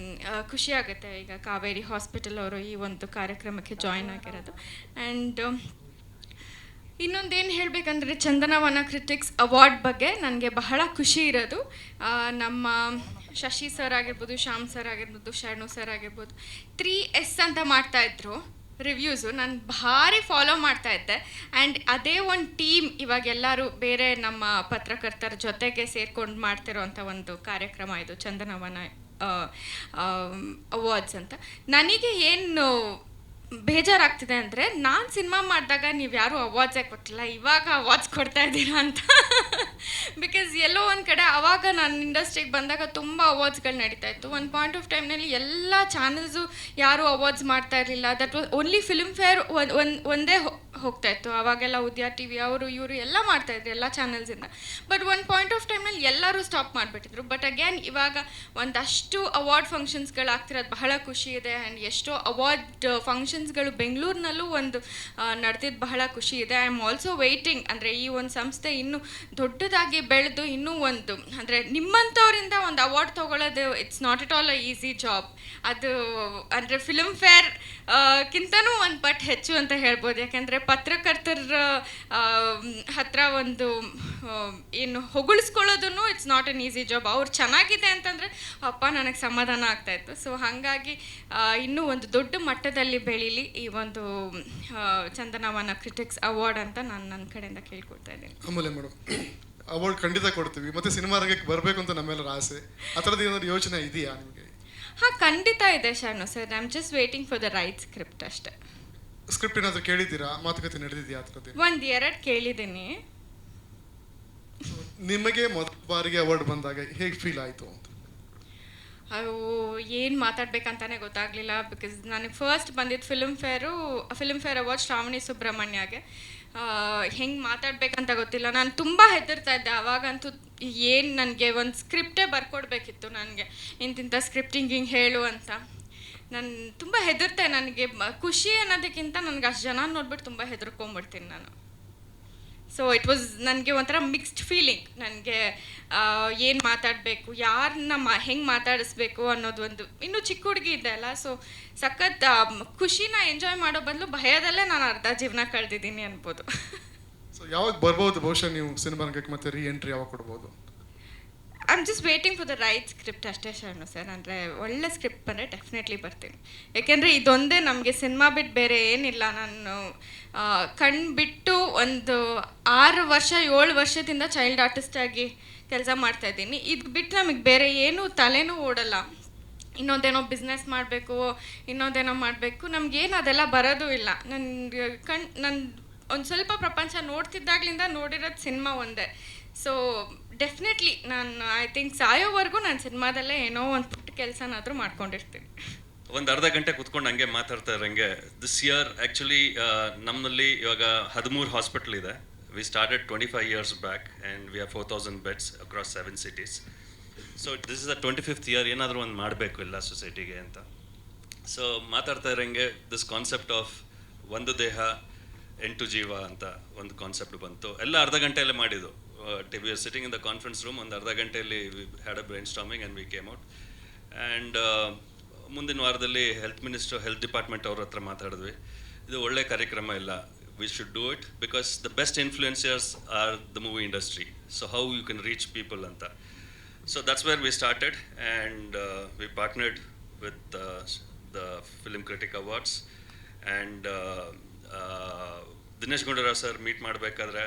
ಖುಷಿ ಆಗುತ್ತೆ ಈಗ ಕಾವೇರಿ ಹಾಸ್ಪಿಟಲ್ ಅವರು ಈ ಒಂದು ಕಾರ್ಯಕ್ರಮಕ್ಕೆ ಜಾಯ್ನ್ ಆಗಿರೋದು. ಆ್ಯಂಡ್ ಇನ್ನೊಂದೇನು ಹೇಳಬೇಕಂದ್ರೆ ಚಂದನವನ ಕ್ರಿಟಿಕ್ಸ್ ಅವಾರ್ಡ್ ಬಗ್ಗೆ ನನಗೆ ಬಹಳ ಖುಷಿ ಇರೋದು. ನಮ್ಮ ಶಶಿ ಸರ್ ಆಗಿರ್ಬೋದು, ಶ್ಯಾಮ್ ಸರ್ ಆಗಿರ್ಬೋದು, ಶರಣು ಸರ್ ಆಗಿರ್ಬೋದು 3S ಅಂತ ಮಾಡ್ತಾಯಿದ್ರು ರಿವ್ಯೂಸು. ನಾನು ಭಾರಿ ಫಾಲೋ ಮಾಡ್ತಾಯಿದ್ದೆ. ಆ್ಯಂಡ್ ಅದೇ ಒಂದು ಟೀಮ್ ಇವಾಗ ಎಲ್ಲರೂ ಬೇರೆ ನಮ್ಮ ಪತ್ರಕರ್ತರ ಜೊತೆಗೆ ಸೇರ್ಕೊಂಡು ಮಾಡ್ತಿರೋವಂಥ ಒಂದು ಕಾರ್ಯಕ್ರಮ ಇದು ಚಂದನವನ ಅವಾರ್ಡ್ಸ್ ಅಂತ. ನನಗೆ ಏನು ಬೇಜಾರಾಗ್ತಿದೆ ಅಂದರೆ, ನಾನು ಸಿನಿಮಾ ಮಾಡಿದಾಗ ನೀವು ಯಾರೂ ಅವಾರ್ಡ್ಸೇ ಕೊಟ್ಟಿಲ್ಲ, ಇವಾಗ ಅವಾರ್ಡ್ಸ್ ಕೊಡ್ತಾ ಇದ್ದೀರಾ ಅಂತ. ಬಿಕಾಸ್ ಎಲ್ಲೋ ಒಂದು ಕಡೆ ಆವಾಗ ನಾನು ಇಂಡಸ್ಟ್ರಿಗೆ ಬಂದಾಗ ತುಂಬ ಅವಾರ್ಡ್ಸ್ಗಳು ನಡೀತಾ ಇತ್ತು. ಒಂದು ಪಾಯಿಂಟ್ ಆಫ್ ಟೈಮ್ನಲ್ಲಿ ಎಲ್ಲ ಚಾನಲ್ಸು ಯಾರೂ ಅವಾರ್ಡ್ಸ್ ಮಾಡ್ತಾ ಇರಲಿಲ್ಲ. That was only film fair ಒಂದೇ ಹೋಗ್ತಾ ಇತ್ತು. ಆವಾಗೆಲ್ಲ ಉದ್ಯಾ ಟಿ ವಿ ಅವರು ಇವರು ಎಲ್ಲ ಮಾಡ್ತಾಯಿದ್ರು ಎಲ್ಲ ಚಾನಲ್ಸಿಂದ. ಬಟ್ ಒಂದು ಪಾಯಿಂಟ್ ಆಫ್ ಟೈಮ್ನಲ್ಲಿ ಎಲ್ಲರೂ ಸ್ಟಾಪ್ ಮಾಡಿಬಿಟ್ಟಿದ್ರು. ಬಟ್ ಅಗೇನ್ ಇವಾಗ ಒಂದಷ್ಟು ಅವಾರ್ಡ್ ಫಂಕ್ಷನ್ಸ್ಗಳಾಗ್ತಿರೋದು ಬಹಳ ಖುಷಿ ಇದೆ. ಆ್ಯಂಡ್ ಎಷ್ಟೋ ಅವಾರ್ಡ್ ಫಂಕ್ಷನ್ಸ್ಗಳು ಬೆಂಗಳೂರಿನಲ್ಲೂ ಒಂದು ನಡೆದಿದ್ದು ಬಹಳ ಖುಷಿ ಇದೆ. I am also waiting. ಅಂದರೆ ಈ ಒಂದು ಸಂಸ್ಥೆ ಇನ್ನೂ ದೊಡ್ಡದಾಗಿ ಬೆಳೆದು ಇನ್ನೂ ಒಂದು ಅಂದರೆ ನಿಮ್ಮಂಥವರಿಂದ ಒಂದು ಅವಾರ್ಡ್ ತೊಗೊಳ್ಳೋದು it's not at all a easy job. ಅದು ಅಂದರೆ ಫಿಲ್ಮ್ ಫೇರ್ ಕಿಂತನೂ ಒಂದು ಪಟ್ಟು ಹೆಚ್ಚು ಅಂತ ಹೇಳ್ಬೋದು. ಯಾಕೆಂದರೆ ಪತ್ರಕರ್ತರ ಹತ್ರ ಒಂದು ಏನು ಹೊಗಳಿಸ್ಕೊಳ್ಳೋದನ್ನು it's not an easy job. ಅವ್ರು ಚೆನ್ನಾಗಿದೆ ಅಂತಂದರೆ ಅಪ್ಪ ನನಗೆ ಸಮಾಧಾನ ಆಗ್ತಾಯಿತ್ತು. ಸೊ ಹಾಗಾಗಿ ಇನ್ನೂ ಒಂದು ದೊಡ್ಡ ಮಟ್ಟದಲ್ಲಿ ಬೆಳೀಲಿ ಈ ಒಂದು ಚಂದನವನ ಕ್ರಿಟಿಕ್ಸ್ ಅವಾರ್ಡ್ ಅಂತ ನಾನು ನನ್ನ ಕಡೆಯಿಂದ ಕೇಳ್ಕೊಳ್ತಾ ಇದ್ದೀನಿ. ಆಮೇಲೆ ಮೇಡಮ್ ಅವಾರ್ಡ್ ಖಂಡಿತ ಕೊಡ್ತೀವಿ. ಮತ್ತು ಸಿನಿಮಾ ರಂಗಕ್ಕೆ ಬರಬೇಕು ಅಂತ ನಮ್ಮೆಲ್ಲರ ಆಸೆ. ಆ ಥರದ್ದು ಏನಾದ್ರು ಯೋಚನೆ ಇದೆಯಾ ನಿಮಗೆ? ಹಾಂ, ಖಂಡಿತ ಇದೆ ಶರಣು sir. I am just waiting for the right script ಅಷ್ಟೇ. ಸ್ಕ್ರಿಪ್ಟ್ ಏನಾದರೂ ಕೇಳಿದ್ದೀರಾ? ಮಾತುಕತೆ ನಡೆದಿದೆಯಾ ಆ ಥರದ್ದು? 1-2 ಕೇಳಿದ್ದೀನಿ. ನಿಮಗೆ ಮೊದಲ ಬಾರಿಗೆ ಅವಾರ್ಡ್ ಬಂದಾಗ ಹೇಗೆ ಫೀಲ್ ಆಯಿತು ಅಂತ? ಅವು ಏನು ಮಾತಾಡ್ಬೇಕಂತಾನೆ ಗೊತ್ತಾಗಲಿಲ್ಲ. ಬಿಕಾಸ್ ನನಗೆ ಫಸ್ಟ್ ಬಂದಿದ್ದು ಫಿಲ್ಮ್ ಫೇರ್ ಅವಾರ್ಡ್ ಶ್ರಾವಣಿ ಸುಬ್ರಹ್ಮಣ್ಯಗೆ. ಹೆಂಗೆ ಮಾತಾಡ್ಬೇಕಂತ ಗೊತ್ತಿಲ್ಲ. ನಾನು ತುಂಬ ಹೆದರ್ತಾ ಇದ್ದೆ ಆವಾಗಂತೂ. ಏನು ನನಗೆ ಒಂದು ಸ್ಕ್ರಿಪ್ಟೇ ಬರ್ಕೊಡ್ಬೇಕಿತ್ತು ನನಗೆ, ಇಂತಿಂಥ ಸ್ಕ್ರಿಪ್ಟಿಂಗ್ ಹಿಂಗೆ ಹೇಳು ಅಂತ. ನಾನು ತುಂಬ ಹೆದರ್ತೆ. ನನಗೆ ಖುಷಿ ಅನ್ನೋದಕ್ಕಿಂತ ನನಗೆ ಅಷ್ಟು ಜನ ನೋಡ್ಬಿಟ್ಟು ತುಂಬ ಹೆದರ್ಕೊಂಬಿಡ್ತೀನಿ ನಾನು. ಸೊ ಇಟ್ ವಾಸ್ ನನಗೆ ಒಂಥರ ಮಿಕ್ಸ್ಡ್ ಫೀಲಿಂಗ್. ನನಗೆ ಏನು ಮಾತಾಡಬೇಕು, ಯಾರನ್ನ ಹೆಂಗೆ ಮಾತಾಡಿಸ್ಬೇಕು ಅನ್ನೋದು ಒಂದು. ಇನ್ನೂ ಚಿಕ್ಕ ಹುಡುಗಿ ಇದ್ದೆ ಅಲ್ಲ, ಸೊ ಸಖತ್ ಖುಷಿನ ಎಂಜಾಯ್ ಮಾಡೋ ಬದಲು ಭಯದಲ್ಲೇ ನಾನು ಅರ್ಧ ಜೀವನ ಕಳೆದಿದ್ದೀನಿ ಅನ್ಬೋದು. ಸೊ ಯಾವಾಗ ಬರ್ಬೋದು ಬಹುಶಃ ನೀವು ಸಿನಿಮಾ ರಂಗಕ್ಕೆ ಮತ್ತೆ ರೀ ಎಂಟ್ರಿ ಯಾವಾಗ ಕೊಡ್ಬೋದು? I am just waiting for the right script ಅಷ್ಟೇ ಶರಣು ಸರ್. ಅಂದರೆ ಒಳ್ಳೆ ಸ್ಕ್ರಿಪ್ಟ್ ಬಂದರೆ ಡೆಫಿನೆಟ್ಲಿ ಬರ್ತೀನಿ. ಯಾಕೆಂದರೆ ಇದೊಂದೇ ನಮಗೆ ಸಿನಿಮಾ ಬಿಟ್ಟು ಬೇರೆ ಏನಿಲ್ಲ. ನಾನು ಕಣ್ಬಿಟ್ಟು ಒಂದು 6 ವರ್ಷ 7 ವರ್ಷದಿಂದ ಚೈಲ್ಡ್ ಆರ್ಟಿಸ್ಟಾಗಿ ಕೆಲಸ ಮಾಡ್ತಾಯಿದ್ದೀನಿ. ಇದು ಬಿಟ್ಟು ನಮಗೆ ಬೇರೆ ಏನೂ ತಲೆನೂ ಓಡಲ್ಲ. ಇನ್ನೊಂದೇನೋ ಬಿಸ್ನೆಸ್ ಮಾಡಬೇಕು, ಇನ್ನೊಂದೇನೋ ಮಾಡಬೇಕು, ನಮಗೇನು ಅದೆಲ್ಲ ಬರೋದು ಇಲ್ಲ. ನನ್ನ ಒಂದು ಸ್ವಲ್ಪ ಪ್ರಪಂಚ ನೋಡ್ತಿದ್ದಾಗಲಿಂದ ನೋಡಿರೋದು ಸಿನಿಮಾ ಒಂದೇ. ಸೊ ಡೆಫಿನೆಟ್ಲಿ ನಾನು ಐ ಥಿಂಕ್ ಸಾಯೋವರೆಗೂ ನಾನು ಸಿನಿಮಾದಲ್ಲೇ ಏನೋ ಒಂದು ಪುಟ್ಟ ಕೆಲಸನಾದರೂ ಮಾಡ್ಕೊಂಡಿರ್ತೀನಿ. ಒಂದು ಅರ್ಧ ಗಂಟೆ ಕುತ್ಕೊಂಡು ಹಂಗೆ ಮಾತಾಡ್ತಾ ಇರೋಂಗೆ ದಿಸ್ ಇಯರ್ ಆ್ಯಕ್ಚುಲಿ ನಮ್ಮಲ್ಲಿ ಇವಾಗ 13 ಹಾಸ್ಪಿಟಲ್ ಇದೆ. We started 25 years back and we have 4000 beds across 7 cities. So this is the 25th year. ಏನಾದರೂ ಒಂದು ಮಾಡಬೇಕು ಎಲ್ಲ ಸೊಸೈಟಿಗೆ ಅಂತ. ಸೊ ಮಾತಾಡ್ತಾ ಇರೋಂಗೆ ದಿಸ್ ಕಾನ್ಸೆಪ್ಟ್ ಆಫ್ ಒಂದು ದೇಹ 8 ಜೀವ ಅಂತ ಒಂದು ಕಾನ್ಸೆಪ್ಟ್ ಬಂತು. ಎಲ್ಲ ಅರ್ಧ ಗಂಟೆಯಲ್ಲೇ ಮಾಡಿದ್ದು. We are sitting in the conference room. ಒಂದು ಅರ್ಧ ಗಂಟೆಯಲ್ಲಿ we had a brain storming and we came out. And ಮುಂದಿನ ವಾರದಲ್ಲಿ ಹೆಲ್ತ್ ಡಿಪಾರ್ಟ್ಮೆಂಟ್ ಅವ್ರ ಹತ್ರ ಮಾತಾಡಿದ್ವಿ. ಇದು ಒಳ್ಳೆ ಕಾರ್ಯಕ್ರಮ ಇಲ್ಲ, we should do it because the best influencers are the movie industry. So how you can reach people anta. So that's where we started, and we partnered with the Film Critic Awards, and Dinesh Gundurao sir meet ಮಾಡಬೇಕಾದ್ರೆ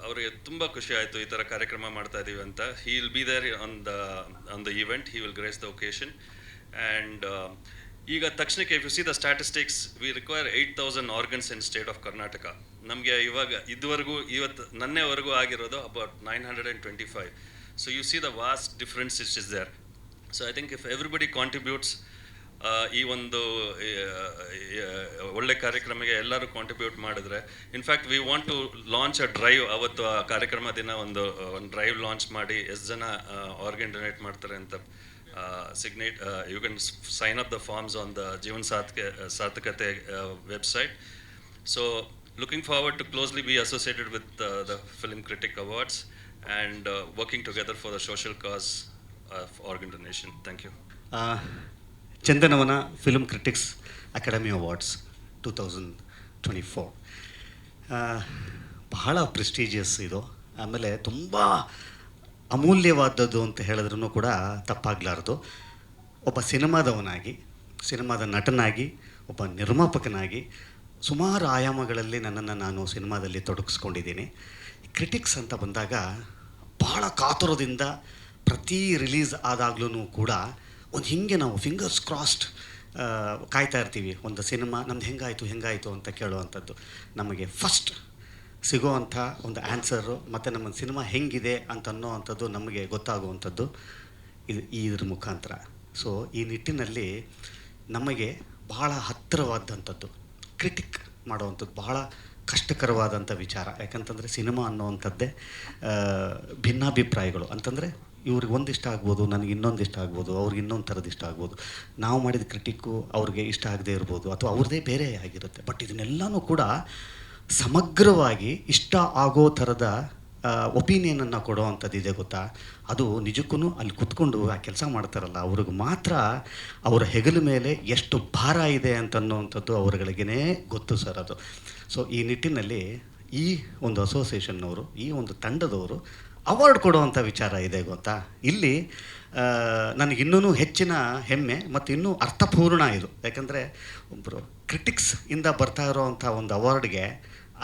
ಅವರಿಗೆ ತುಂಬ ಖುಷಿ ಆಯಿತು ಈ ಥರ ಕಾರ್ಯಕ್ರಮ ಮಾಡ್ತಾ ಇದ್ದೀವಿ ಅಂತ. He will be there on the event, he will grace the occasion. And ಈಗ ತಕ್ಷಣಕ್ಕೆ if you see the statistics, we require 8,000 organs in state of Karnataka. ನಮಗೆ ಇವಾಗ ಇದುವರೆಗೂ ನನ್ನೆವರೆಗೂ ಆಗಿರೋದು about 925. So you see the vast difference which is there. So I think if everybody contributes, ಈ ಒಂದು ಒಳ್ಳೆ ಕಾರ್ಯಕ್ರಮಕ್ಕೆ ಎಲ್ಲರೂ ಕಾಂಟ್ರಿಬ್ಯೂಟ್ ಮಾಡಿದ್ರೆ, in fact we want to launch a drive. ಅವತ್ತು ಆ ಕಾರ್ಯಕ್ರಮ ದಿನ ಒಂದು ಡ್ರೈವ್ ಲಾಂಚ್ ಮಾಡಿ ಎಷ್ಟು ಜನ ಆರ್ಗನ್ ಡೊನೇಟ್ ಮಾಡ್ತಾರೆ ಅಂತ ಸಿಗ್ನೇಟ್, you can sign up the forms on the Jeevan Sarthakathe website. So looking forward to closely be associated with the film critic awards and working together for the social cause of organ donation. Thank you. Chandanavana film critics academy awards 2024 ಬಹಳ prestigious ಇದು. ಆಮೇಲೆ ತುಂಬ ಅಮೂಲ್ಯವಾದದ್ದು ಅಂತ ಹೇಳಿದ್ರೂ ಕೂಡ ತಪ್ಪಾಗಲಾರ್ದು. ಒಬ್ಬ ಸಿನಿಮಾದವನಾಗಿ, ಸಿನಿಮಾದ ನಟನಾಗಿ, ಒಬ್ಬ ನಿರ್ಮಾಪಕನಾಗಿ ಸುಮಾರು ಆಯಾಮಗಳಲ್ಲಿ ನನ್ನನ್ನು ನಾನು ಸಿನಿಮಾದಲ್ಲಿ ತೊಡಗಿಸ್ಕೊಂಡಿದ್ದೀನಿ. ಕ್ರಿಟಿಕ್ಸ್ ಅಂತ ಬಂದಾಗ ಬಹಳ ಕಾತುರದಿಂದ ಪ್ರತಿ ರಿಲೀಸ್ ಆದಾಗ್ಲೂ ಕೂಡ ಒಂದು ಹಿಂಗೆ ನಾವು ಫಿಂಗರ್ಸ್ ಕ್ರಾಸ್ಡ್ ಕಾಯ್ತಾ ಇರ್ತೀವಿ. ಒಂದು ಸಿನಿಮಾ ನಮ್ದು ಹೆಂಗಾಯಿತು ಅಂತ ಕೇಳುವಂಥದ್ದು. ನಮಗೆ ಫಸ್ಟ್ ಸಿಗೋವಂಥ ಒಂದು ಆನ್ಸರು ಮತ್ತು ನಮ್ಮ ಸಿನಿಮಾ ಹೆಂಗಿದೆ ಅಂತ ಅನ್ನೋವಂಥದ್ದು ನಮಗೆ ಗೊತ್ತಾಗುವಂಥದ್ದು ಇದ್ರ ಮುಖಾಂತರ. ಸೊ ಈ ನಿಟ್ಟಿನಲ್ಲಿ ನಮಗೆ ಬಹಳ ಹತ್ತಿರವಾದಂಥದ್ದು ಕ್ರಿಟಿಕ್ ಮಾಡುವಂಥದ್ದು ಬಹಳ ಕಷ್ಟಕರವಾದಂಥ ವಿಚಾರ. ಯಾಕಂತಂದರೆ ಸಿನಿಮಾ ಅನ್ನೋವಂಥದ್ದೇ ಭಿನ್ನಾಭಿಪ್ರಾಯಗಳು. ಅಂತಂದರೆ ಇವ್ರಿಗೆ ಒಂದಿಷ್ಟ ಆಗ್ಬೋದು, ನನಗೆ ಇನ್ನೊಂದು ಇಷ್ಟ ಆಗ್ಬೋದು, ಅವ್ರಿಗೆ ಇನ್ನೊಂದು ಥರದ್ದು ಇಷ್ಟ ಆಗ್ಬೋದು. ನಾವು ಮಾಡಿದ ಕ್ರಿಟಿಕ್ಕು ಅವ್ರಿಗೆ ಇಷ್ಟ ಆಗದೇ ಇರ್ಬೋದು, ಅಥವಾ ಅವ್ರದ್ದೇ ಬೇರೆ ಆಗಿರುತ್ತೆ. ಬಟ್ ಇದನ್ನೆಲ್ಲನೂ ಕೂಡ ಸಮಗ್ರವಾಗಿ ಇಷ್ಟ ಆಗೋ ಥರದ ಒಪಿನಿಯನನ್ನು ಕೊಡೋವಂಥದ್ದು ಇದೆ ಗೊತ್ತಾ. ಅದು ನಿಜಕ್ಕೂ ಅಲ್ಲಿ ಕೂತ್ಕೊಂಡು ಆ ಕೆಲಸ ಮಾಡ್ತಾರಲ್ಲ ಅವ್ರಿಗೆ ಮಾತ್ರ ಅವರ ಹೆಗಲ ಮೇಲೆ ಎಷ್ಟು ಭಾರ ಇದೆ ಅಂತನ್ನುವಂಥದ್ದು ಅವ್ರಗಳಿಗೇ ಗೊತ್ತು ಸರ್ ಅದು. ಸೊ ಈ ನಿಟ್ಟಿನಲ್ಲಿ ಈ ಒಂದು ಅಸೋಸಿಯೇಷನ್ನವರು, ಈ ಒಂದು ತಂಡದವರು ಅವಾರ್ಡ್ ಕೊಡುವಂಥ ವಿಚಾರ ಇದೆ ಗೊತ್ತಾ. ಇಲ್ಲಿ ನನಗಿನ್ನೂ ಹೆಚ್ಚಿನ ಹೆಮ್ಮೆ ಮತ್ತು ಇನ್ನೂ ಅರ್ಥಪೂರ್ಣ ಇದು. ಯಾಕಂದರೆ ಒಬ್ಬರು ಕ್ರಿಟಿಕ್ಸ್ ಇಂದ ಬರ್ತಾ ಇರೋವಂಥ ಒಂದು ಅವಾರ್ಡ್ಗೆ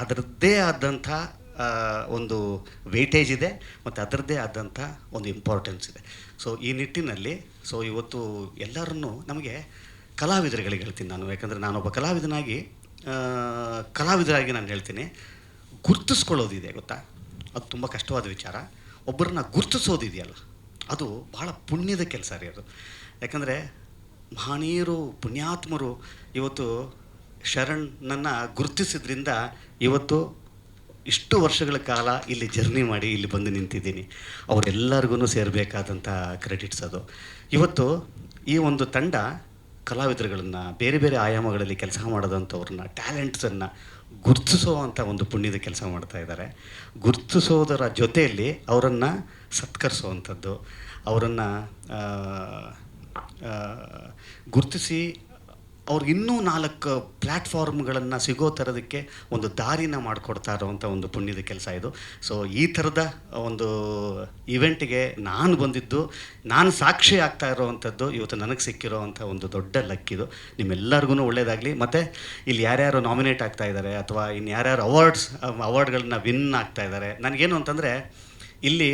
ಅದರದ್ದೇ ಆದಂಥ ಒಂದು ವೇಟೇಜ್ ಇದೆ ಮತ್ತು ಅದರದ್ದೇ ಆದಂಥ ಒಂದು ಇಂಪಾರ್ಟೆನ್ಸ್ ಇದೆ. ಸೊ ಈ ನಿಟ್ಟಿನಲ್ಲಿ ಇವತ್ತು ಎಲ್ಲರನ್ನೂ ನಮಗೆ ಕಲಾವಿದರುಗಳಿಗೆ ಹೇಳ್ತೀನಿ ನಾನು. ಯಾಕಂದರೆ ನಾನೊಬ್ಬ ಕಲಾವಿದರಾಗಿ ನಾನು ಹೇಳ್ತೀನಿ, ಗುರ್ತಿಸ್ಕೊಳ್ಳೋದಿದೆ ಗೊತ್ತಾ, ಅದು ತುಂಬ ಕಷ್ಟವಾದ ವಿಚಾರ. ಒಬ್ಬರನ್ನ ಗುರ್ತಿಸೋದಿದೆಯಲ್ಲ ಅದು ಭಾಳ ಪುಣ್ಯದ ಕೆಲಸ ರೀ ಅದು. ಯಾಕಂದರೆ ಮಹನೀಯರು, ಪುಣ್ಯಾತ್ಮರು ಇವತ್ತು ಶರಣ್ನನ್ನು ಗುರ್ತಿಸಿದ್ರಿಂದ ಇವತ್ತು ಇಷ್ಟು ವರ್ಷಗಳ ಕಾಲ ಇಲ್ಲಿ ಜರ್ನಿ ಮಾಡಿ ಇಲ್ಲಿ ಬಂದು ನಿಂತಿದ್ದೀನಿ. ಅವರೆಲ್ಲರಿಗೂ ಸೇರಬೇಕಾದಂಥ ಕ್ರೆಡಿಟ್ಸ್ ಅದು. ಇವತ್ತು ಈ ಒಂದು ತಂಡ ಕಲಾವಿದರುಗಳನ್ನು, ಬೇರೆ ಬೇರೆ ಆಯಾಮಗಳಲ್ಲಿ ಕೆಲಸ ಮಾಡೋದಂಥವ್ರನ್ನ, ಟ್ಯಾಲೆಂಟ್ಸನ್ನು ಗುರ್ತಿಸೋವಂಥ ಒಂದು ಪುಣ್ಯದ ಕೆಲಸ ಮಾಡ್ತಾಯಿದ್ದಾರೆ. ಗುರ್ತಿಸೋದರ ಜೊತೆಯಲ್ಲಿ ಅವರನ್ನು ಸತ್ಕರಿಸುವಂಥದ್ದು, ಅವರನ್ನು ಗುರ್ತಿಸಿ ಅವ್ರಿಗೆ ಇನ್ನೂ 4 ಪ್ಲ್ಯಾಟ್ಫಾರ್ಮ್ಗಳನ್ನು ಸಿಗೋ ಥರದಕ್ಕೆ ಒಂದು ದಾರಿನ ಮಾಡಿಕೊಡ್ತಾ ಇರೋವಂಥ ಒಂದು ಪುಣ್ಯದ ಕೆಲಸ ಇದು. ಸೊ ಈ ಥರದ ಒಂದು ಇವೆಂಟಿಗೆ ನಾನು ಬಂದಿದ್ದು, ನಾನು ಸಾಕ್ಷಿ ಆಗ್ತಾ ಇರೋವಂಥದ್ದು ಇವತ್ತು ನನಗೆ ಸಿಕ್ಕಿರೋವಂಥ ಒಂದು ದೊಡ್ಡ ಲಕ್ಕಿದು. ನಿಮ್ಮೆಲ್ಲರಿಗೂ ಒಳ್ಳೆಯದಾಗಲಿ. ಮತ್ತು ಇಲ್ಲಿ ಯಾರ್ಯಾರು ನಾಮಿನೇಟ್ ಆಗ್ತಾ ಇದ್ದಾರೆ ಅಥವಾ ಇನ್ನು ಯಾರ್ಯಾರು ಅವಾರ್ಡ್ಗಳನ್ನ ವಿನ್ ಆಗ್ತಾ ಇದ್ದಾರೆ, ನನಗೇನು ಅಂತಂದರೆ ಇಲ್ಲಿ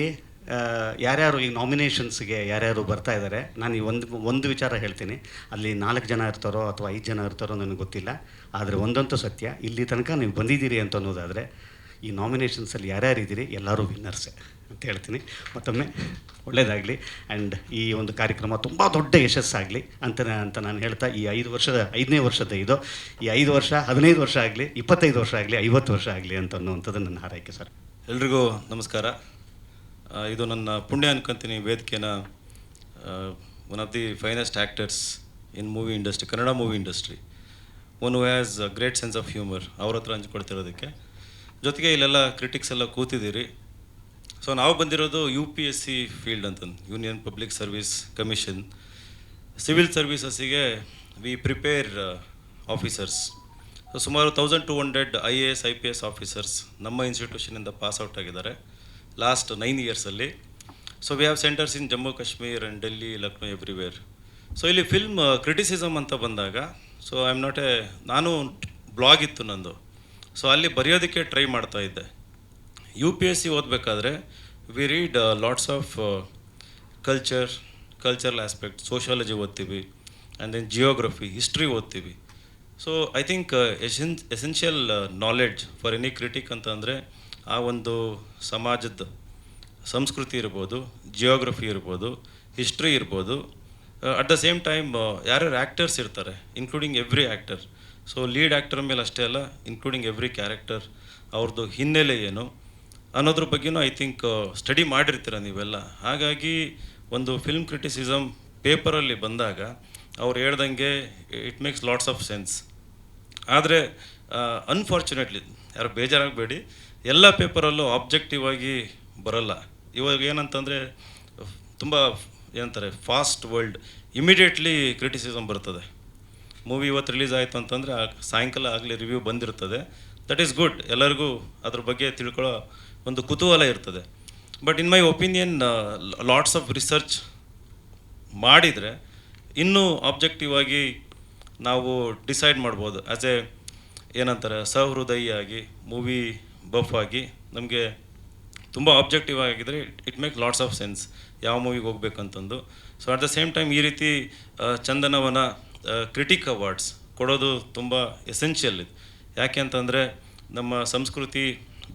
ಯಾರ್ಯಾರು ಈ ನಾಮಿನೇಷನ್ಸ್ಗೆ ಯಾರ್ಯಾರು ಬರ್ತಾ ಇದ್ದಾರೆ, ನಾನು ಈ ಒಂದು ವಿಚಾರ ಹೇಳ್ತೀನಿ. ಅಲ್ಲಿ 4 ಜನ ಇರ್ತಾರೋ ಅಥವಾ 5 ಜನ ಇರ್ತಾರೋ ನನಗೆ ಗೊತ್ತಿಲ್ಲ. ಆದರೆ ಒಂದಂತೂ ಸತ್ಯ, ಇಲ್ಲಿ ತನಕ ನೀವು ಬಂದಿದ್ದೀರಿ ಅಂತ ಅನ್ನೋದಾದರೆ ಈ ನಾಮಿನೇಷನ್ಸಲ್ಲಿ ಯಾರ್ಯಾರು ಇದ್ದೀರಿ ಎಲ್ಲರೂ ವಿನ್ನರ್ಸೆ ಅಂತ ಹೇಳ್ತೀನಿ. ಮತ್ತೊಮ್ಮೆ ಒಳ್ಳೆಯದಾಗಲಿ. ಆ್ಯಂಡ್ ಈ ಒಂದು ಕಾರ್ಯಕ್ರಮ ತುಂಬ ದೊಡ್ಡ ಯಶಸ್ಸಾಗಲಿ ಅಂತ ನಾನು ಹೇಳ್ತಾ, ಈ 5ನೇ ವರ್ಷದ ಇದು, ಈ 5 ವರ್ಷ 15 ವರ್ಷ ಆಗಲಿ, 25 ವರ್ಷ ಆಗಲಿ, 50 ವರ್ಷ ಆಗಲಿ ಅಂತ ಅನ್ನುವಂಥದ್ದು ನನ್ನ ಹಾರೈಕೆ ಸರ್. ಎಲ್ರಿಗೂ ನಮಸ್ಕಾರ. ಇದು ನನ್ನ ಪುಣ್ಯ ಅನ್ಕೊಂತೀನಿ. ವೇದಿಕೆನ one of the finest actors in movie industry, Kannada movie industry, one who has a great sense of humour, ಅವ್ರ ಹತ್ರ ಹಂಚ್ಕೊಳ್ತಿರೋದಕ್ಕೆ. ಜೊತೆಗೆ ಇಲ್ಲೆಲ್ಲ ಕ್ರಿಟಿಕ್ಸ್ ಎಲ್ಲ ಕೂತಿದ್ದೀರಿ. ಸೊ ನಾವು ಬಂದಿರೋದು UPSC ಫೀಲ್ಡ್ ಅಂತ, union public service commission. Civil ಸರ್ವೀಸಸ್ಸಿಗೆ ವಿ ಪ್ರಿಪೇರ್ ಆಫೀಸರ್ಸ್. ಸುಮಾರು 1200 IAS IPS ಆಫೀಸರ್ಸ್ ನಮ್ಮ ಇನ್ಸ್ಟಿಟ್ಯೂಷನಿಂದ ಪಾಸ್ ಔಟ್ ಆಗಿದ್ದಾರೆ ಲಾಸ್ಟ್ 9 ಇಯರ್ಸಲ್ಲಿ. So we have centres in Jammu Kashmir and Delhi, Lucknow, everywhere. So ಇಲ್ಲಿ ಫಿಲ್ಮ್ ಕ್ರಿಟಿಸಿಸಮ್ ಅಂತ ಬಂದಾಗ, ಸೊ ಐ ಆಮ್ ನಾಟ್ ನಾನು ಬ್ಲಾಗ್ ಇತ್ತು ನಂದು, ಸೊ ಅಲ್ಲಿ ಬರೆಯೋದಕ್ಕೆ ಟ್ರೈ ಮಾಡ್ತಾ ಇದ್ದೆ. UPSC ಓದಬೇಕಾದ್ರೆ V read lots of cultural aspect, sociology ಓದ್ತೀವಿ, ಆ್ಯಂಡ್ ದೆನ್ ಜಿಯೋಗ್ರಫಿ, ಹಿಸ್ಟ್ರಿ ಓದ್ತೀವಿ. So I think essential knowledge for any critic ಅಂತಂದರೆ ಆ ಒಂದು ಸಮಾಜದ ಸಂಸ್ಕೃತಿ ಇರ್ಬೋದು, ಜಿಯೋಗ್ರಫಿ ಇರ್ಬೋದು, ಹಿಸ್ಟ್ರಿ ಇರ್ಬೋದು. ಅಟ್ ದ ಸೇಮ್ ಟೈಮ್ ಯಾರ್ಯಾರು ಆ್ಯಕ್ಟರ್ಸ್ ಇರ್ತಾರೆ, including every actor. So lead actor ಮೇಲೆ ಅಷ್ಟೇ ಅಲ್ಲ, ಇನ್ಕ್ಲೂಡಿಂಗ್ ಎವ್ರಿ ಕ್ಯಾರೆಕ್ಟರ್, ಅವ್ರದ್ದು ಹಿನ್ನೆಲೆ ಏನು ಅನ್ನೋದ್ರ ಬಗ್ಗೆನೂ ಐ ಥಿಂಕ್ ಸ್ಟಡಿ ಮಾಡಿರ್ತೀರ ನೀವೆಲ್ಲ. ಹಾಗಾಗಿ ಒಂದು ಫಿಲ್ಮ್ ಕ್ರಿಟಿಸಿಸಮ್ ಪೇಪರಲ್ಲಿ ಬಂದಾಗ ಅವ್ರು ಹೇಳ್ದಂಗೆ it makes lots of sense. ಆದರೆ ಅನ್ಫಾರ್ಚುನೇಟ್ಲಿ, ಯಾರು ಬೇಜಾರಾಗಬೇಡಿ, ಎಲ್ಲ ಪೇಪರಲ್ಲೂ ಆಬ್ಜೆಕ್ಟಿವ್ ಆಗಿ ಬರೋಲ್ಲ. ಇವಾಗ ಏನಂತಂದರೆ ತುಂಬ ಏನಂತಾರೆ, ಫಾಸ್ಟ್ ವರ್ಲ್ಡ್, ಇಮಿಡಿಯೇಟ್ಲಿ ಕ್ರಿಟಿಸಿಸಮ್ ಬರ್ತದೆ. ಮೂವಿ ಇವತ್ತು ರಿಲೀಸ್ ಆಯಿತು ಅಂತಂದರೆ ಸಾಯಂಕಾಲ ಆಗಲಿ ರಿವ್ಯೂ ಬಂದಿರ್ತದೆ. ದಟ್ ಈಸ್ ಗುಡ್, ಎಲ್ಲರಿಗೂ ಅದ್ರ ಬಗ್ಗೆ ತಿಳ್ಕೊಳ್ಳೋ ಒಂದು ಕುತೂಹಲ ಇರ್ತದೆ. But in my opinion lots of research ಮಾಡಿದರೆ ಇನ್ನೂ ಆಬ್ಜೆಕ್ಟಿವ್ ಆಗಿ ನಾವು ಡಿಸೈಡ್ ಮಾಡ್ಬೋದು. ಆ್ಯಸ್ ಎ ಏನಂತಾರೆ, ಸಹೃದಯಿಯಾಗಿ, ಮೂವಿ ಬಫ್ ಆಗಿ ನಮಗೆ ತುಂಬ ಆಬ್ಜೆಕ್ಟಿವ್ ಆಗಿದ್ದರೆ it make lots of sense ಯಾವ ಮೂವಿಗೆ ಹೋಗ್ಬೇಕಂತಂದು. So at the same time ಈ ರೀತಿ ಚಂದನವನ ಕ್ರಿಟಿಕ್ ಅವಾರ್ಡ್ಸ್ ಕೊಡೋದು ತುಂಬ ಎಸೆನ್ಷಿಯಲ್ ಇದು. ಯಾಕೆ ಅಂತಂದರೆ ನಮ್ಮ ಸಂಸ್ಕೃತಿ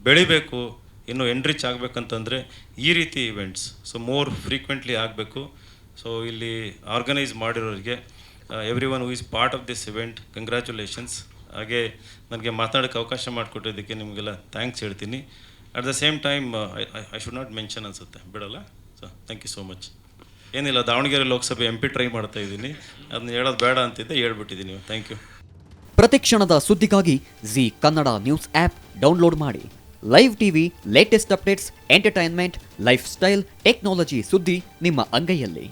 ಬೆಳಿಬೇಕು, ಇನ್ನೂ ಎನ್ರಿಚ್ ಆಗಬೇಕಂತಂದರೆ ಈ ರೀತಿ ಇವೆಂಟ್ಸ್ ಸೊ ಮೋರ್ ಫ್ರೀಕ್ವೆಂಟ್ಲಿ ಆಗಬೇಕು. ಸೊ ಇಲ್ಲಿ ಆರ್ಗನೈಸ್ ಮಾಡಿರೋರಿಗೆ everyone who is part of this event, congratulations. ಹಾಗೆ ನನಗೆ ಮಾತಾಡೋಕ್ಕೆ ಅವಕಾಶ ಮಾಡಿಕೊಟ್ಟಿದ್ದಕ್ಕೆ ನಿಮಗೆಲ್ಲ ಥ್ಯಾಂಕ್ಸ್ ಹೇಳ್ತೀನಿ. At the same time I should not mention ಅನಿಸುತ್ತೆ, ಬಿಡಲ್ಲ. So thank you so much. ಏನಿಲ್ಲ, ದಾವಣಗೆರೆ ಲೋಕಸಭೆ MP ಟ್ರೈ ಮಾಡ್ತಾ ಇದ್ದೀನಿ, ಅದನ್ನ ಹೇಳೋದು ಬೇಡ ಅಂತಿದ್ದೆ, ಹೇಳ್ಬಿಟ್ಟಿದ್ದೀನಿ. Thank you. ಪ್ರತಿಕ್ಷಣದ ಸುದ್ದಿಗಾಗಿ Zee Kannada news app download ಮಾಡಿ. Live TV, latest updates, entertainment, lifestyle, technology ಸುದ್ದಿ ನಿಮ್ಮ ಅಂಗೈಯಲ್ಲಿ.